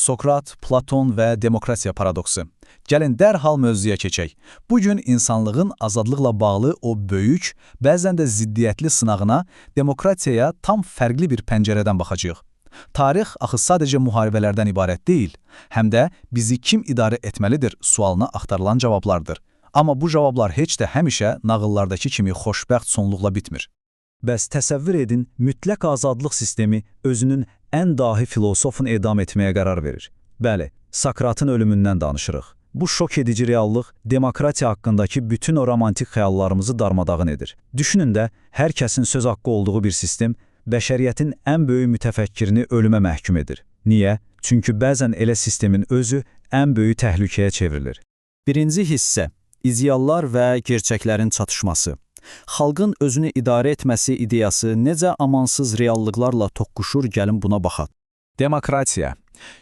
Sokrat, Platon və demokratiya paradoksu. Gəlin dərhal mövzuya keçək. Bugün insanlığın azadlıqla bağlı o böyük, bəzən də ziddiyyətli sınağına, demokratiyaya tam fərqli bir pəncərədən baxacağıq. Tarix axı sadəcə müharibələrdən ibarət deyil, həm də bizi kim idarə etməlidir sualına axtarılan cavablardır. Amma bu cavablar heç də həmişə nağıllardakı kimi xoşbəxt sonluqla bitmir. Bəs təsəvvür edin, mütləq azadlıq sistemi özünün ən dahi filosofunu edam etməyə qərar verir. Bəli, Sokratın ölümündən danışırıq. Bu şok edici reallıq demokratiya haqqındakı bütün o romantik xəyallarımızı darmadağın edir. Düşünün də, hər kəsin söz haqqı olduğu bir sistem bəşəriyyətin ən böyük mütəfəkkirini ölümə məhkum edir. Niyə? Çünki bəzən elə sistemin özü ən böyük təhlükəyə çevrilir. Birinci hissə, ideallar və gerçəklərin çatışması. Xalqın özünü idarə etməsi ideyası necə amansız reallıqlarla toqquşur, gəlin buna baxaq. Demokratiya.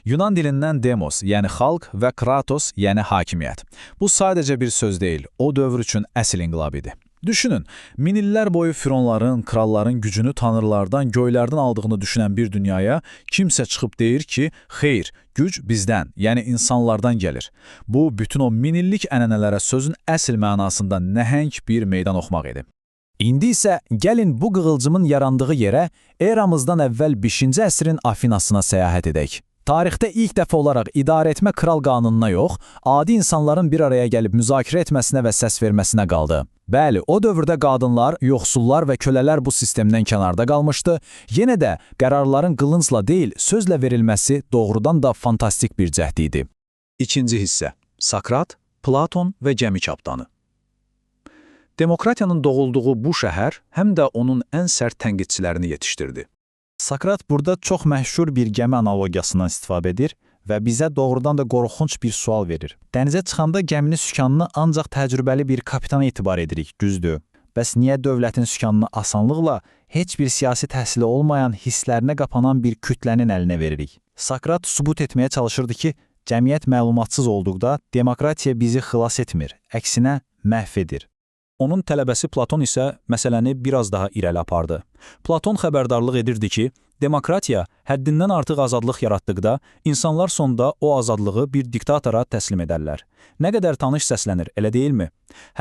Yunan dilindən demos, yəni xalq və kratos, yəni hakimiyyət. Bu sadəcə bir söz deyil, o dövr üçün əsl inqilab idi. Düşünün, minillər boyu fironların, kralların gücünü tanrılardan, göylərdən aldığını düşünən bir dünyaya kimsə çıxıb deyir ki, xeyr, güc bizdən, yəni insanlardan gəlir. Bu, bütün o minillik ənənələrə sözün əsl mənasında nəhəng bir meydan oxumaq idi. İndi isə gəlin bu qığılcımın yarandığı yerə eramızdan əvvəl 5-ci əsrin Afinasına səyahət edək. Tarixdə ilk dəfə olaraq idarə etmə kral qanununa yox, adi insanların bir araya gəlib müzakirə etməsinə və səs verməsinə qaldı. Bəli, o dövrdə qadınlar, yoxsullar və kölələr bu sistemdən kənarda qalmışdı. Yenə də qərarların qılıncla deyil, sözlə verilməsi doğrudan da fantastik bir cəhd idi. İkinci hissə, Sokrat, Platon və gəmi kaptanı. Demokratiyanın doğulduğu bu şəhər həm də onun ən sərt tənqidçilərini yetişdirdi. Sokrat burada çox məşhur bir gəmi analogiyasından istifadə edir və bizə doğrudan da qorxunc bir sual verir. Dənizə çıxanda gəminin sükanını ancaq təcrübəli bir kapitana etibar edirik, düzdür. Bəs niyə dövlətin sükanını asanlıqla heç bir siyasi təhsili olmayan hisslərinə qapanan bir kütlənin əlinə veririk? Sokrat sübut etməyə çalışırdı ki, cəmiyyət məlumatsız olduqda demokratiya bizi xilas etmir, əksinə məhv edir. Onun tələbəsi Platon isə məsələni biraz daha irəli apardı. Platon xəbərdarlıq edirdi ki, demokratiya həddindən artıq azadlıq yaratdıqda insanlar sonda o azadlığı bir diktatora təslim edərlər. Nə qədər tanış səslənir, elə deyilmi?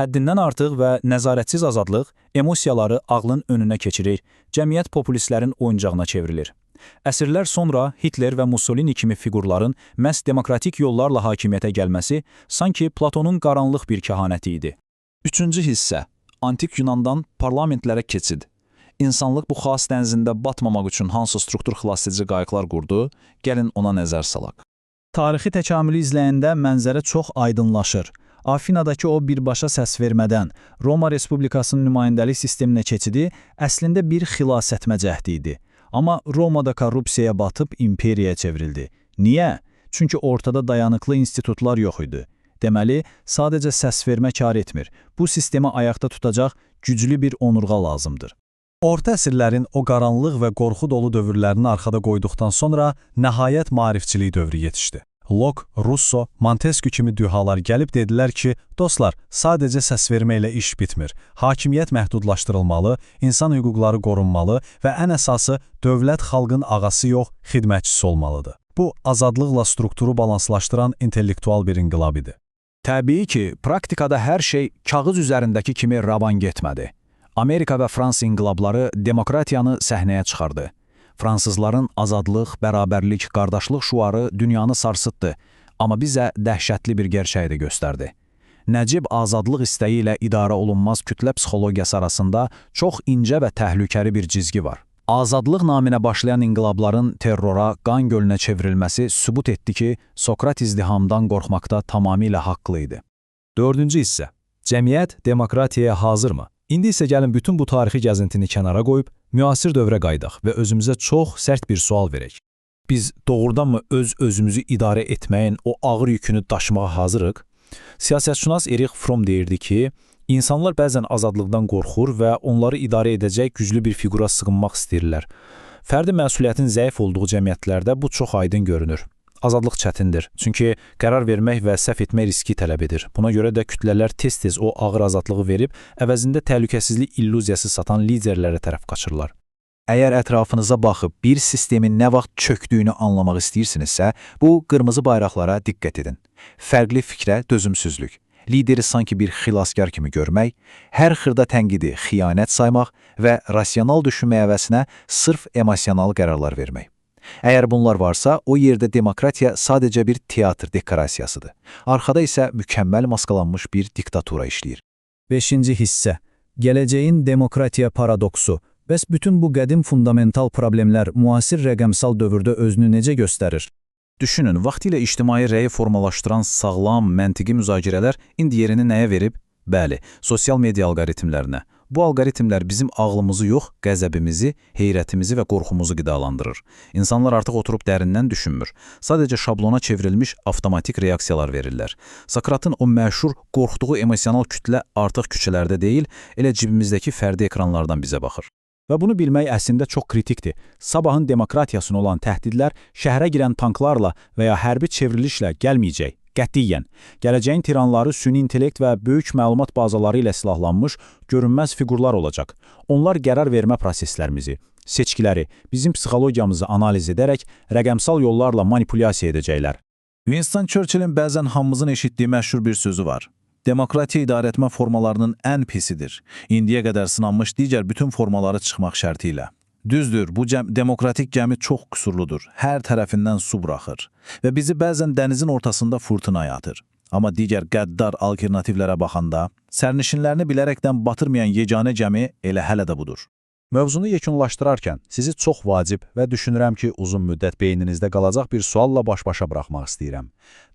Həddindən artıq və nəzarətsiz azadlıq emosiyaları ağlın önünə keçirir, cəmiyyət populistlərin oyuncağına çevrilir. Əsrlər sonra Hitler və Mussolini kimi fiqurların məhz demokratik yollarla hakimiyyətə gəlməsi sanki Platonun qaranlıq bir kəhanəti idi. Üçüncü hissə, antik Yunandan parlamentlərə keçid. İnsanlıq bu xas dənizində batmamaq üçün hansı struktur xilasedici qayıqlar qurdu, gəlin ona nəzər salaq. Tarixi təkamülü izləyəndə mənzərə çox aydınlaşır. Afinadakı o birbaşa səs vermədən Roma Respublikasının nümayəndəlik sisteminə keçidi əslində bir xilas etmə cəhdi idi. Amma Romada korrupsiyaya batıb imperiyaya çevrildi. Niyə? Çünki ortada dayanıqlı institutlar yox idi. Deməli, sadəcə səs vermə kar etmir. Bu sistemi ayaqda tutacaq güclü bir onurğa lazımdır. Orta əsrlərin o qaranlıq və qorxu dolu dövrlərini arxada qoyduqdan sonra nəhayət maarifçilik dövrü yetişdi. Locke, Rousseau, Montesquieu kimi dühalar gəlib dedilər ki, dostlar, sadəcə səs vermə ilə iş bitmir. Hakimiyyət məhdudlaşdırılmalı, insan hüquqları qorunmalı və ən əsası dövlət xalqın ağası yox, xidmətçisi olmalıdır. Bu, azadlıqla strukturu balanslaşdıran intellektual bir inqilab idi. Təbii ki, praktikada hər şey kağız üzərindəki kimi ravan getmədi. Amerika və Fransa inqilabları demokratiyanı səhnəyə çıxardı. Fransızların azadlıq, bərabərlik, qardaşlıq şüarı dünyanı sarsıtdı, amma bizə dəhşətli bir gerçəyi də göstərdi. Nəcib azadlıq istəyi ilə idarə olunmaz kütlə psixologiyası arasında çox incə və təhlükəli bir cizgi var. Azadlıq naminə başlayan inqilabların terrora, qan gölünə çevrilməsi sübut etdi ki, Sokrat izdihamdan qorxmaqda tamamilə haqlı idi. Dördüncü hissə, cəmiyyət demokratiyaya hazırmı? İndi isə gəlin bütün bu tarixi gəzintini kənara qoyub, müasir dövrə qaydaq və özümüzə çox sərt bir sual verək. Biz doğrudanmı özümüzü idarə etməyin o ağır yükünü daşımağa hazırıq? Siyasətşünas Erich Fromm deyirdi ki, İnsanlar bəzən azadlıqdan qorxur və onları idarə edəcək güclü bir fiqura sığınmaq istəyirlər. Fərdi məsuliyyətin zəif olduğu cəmiyyətlərdə bu çox aydın görünür. Azadlıq çətindir, çünki qərar vermək və səhv etmək riski tələb edir. Buna görə də kütlələr tez-tez o ağır azadlığı verib, əvəzində təhlükəsizlik illüziyası satan liderlərə tərəf qaçırlar. Əgər ətrafınıza baxıb bir sistemin nə vaxt çökdüyünü anlamaq istəyirsinizsə, bu qırmızı bayraqlara diqqət edin. Fərqli fikrə dözümsüzlük, lideri sanki bir xilaskar kimi görmək, hər xırda tənqidi xiyanət saymaq və rasional düşünmə əvəzinə sırf emosional qərarlar vermək. Əgər bunlar varsa, o yerdə demokratiya sadəcə bir teatr dekorasiyasıdır. Arxada isə mükəmməl maskalanmış bir diktatura işləyir. 5-ci hissə. Gələcəyin demokratiya paradoksu. Bəs bütün bu qədim fundamental problemlər müasir rəqəmsal dövrdə özünü necə göstərir? Düşünün, vaxtilə ictimai rəyi formalaşdıran sağlam, məntiqi müzakirələr indi yerini nəyə verib? Bəli, sosial media alqoritmlərinə. Bu alqoritmlər bizim ağlımızı yox, qəzəbimizi, heyrətimizi və qorxumuzu qidalandırır. İnsanlar artıq oturub dərindən düşünmür. Sadəcə şablona çevrilmiş avtomatik reaksiyalar verirlər. Sokratın o məşhur qorxduğu emosional kütlə artıq küçələrdə deyil, elə cibimizdəki fərdi ekranlardan bizə baxır. Və bunu bilmək əslində çox kritikdir. Sabahın demokratiyasına olan təhdidlər şəhərə girən tanklarla və ya hərbi çevrilişlə gəlməyəcək. Qətiyyən. Gələcəyin tiranları süni intellekt və böyük məlumat bazaları ilə silahlanmış görünməz fiqurlar olacaq. Onlar qərar vermə proseslərimizi, seçkiləri, bizim psixologiyamızı analiz edərək rəqəmsal yollarla manipulyasiya edəcəklər. Winston Churchillin bəzən hamımızın eşitdiyi məşhur bir sözü var. Demokratiya idarəetmə formalarının ən pisidir. İndiyə qədər sınanmış digər bütün formaları çıxmaq şərti ilə. Düzdür, bu demokratik gəmi çox qüsurludur. Hər tərəfindən su buraxır və bizi bəzən dənizin ortasında fırtınaya atır. Amma digər qəddar alternativlərə baxanda, sərnişinlərini bilərəkdən batırmayan yeganə gəmi elə hələ də budur. Mövzunu yekunlaşdırarkən sizi çox vacib və düşünürəm ki, uzun müddət beyninizdə qalacaq bir sualla baş-başa buraxmaq istəyirəm.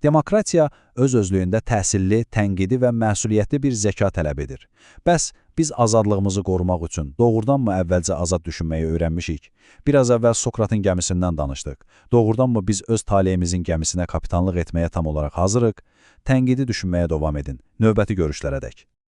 Demokratiya öz-özlüyündə təhsilli, tənqidi və məsuliyyətli bir zəka tələb edir. Bəs biz azadlığımızı qorumaq üçün doğrudanmı əvvəlcə azad düşünməyi öyrənmişik? Biraz əvvəl Sokratın gəmisindən danışdıq. Doğrudanmı biz öz taleyimizin gəmisinə kapitanlıq etməyə tam olaraq hazırıq? Tənqidi düşünməyə davam edin. Növbəti görüşlərədək.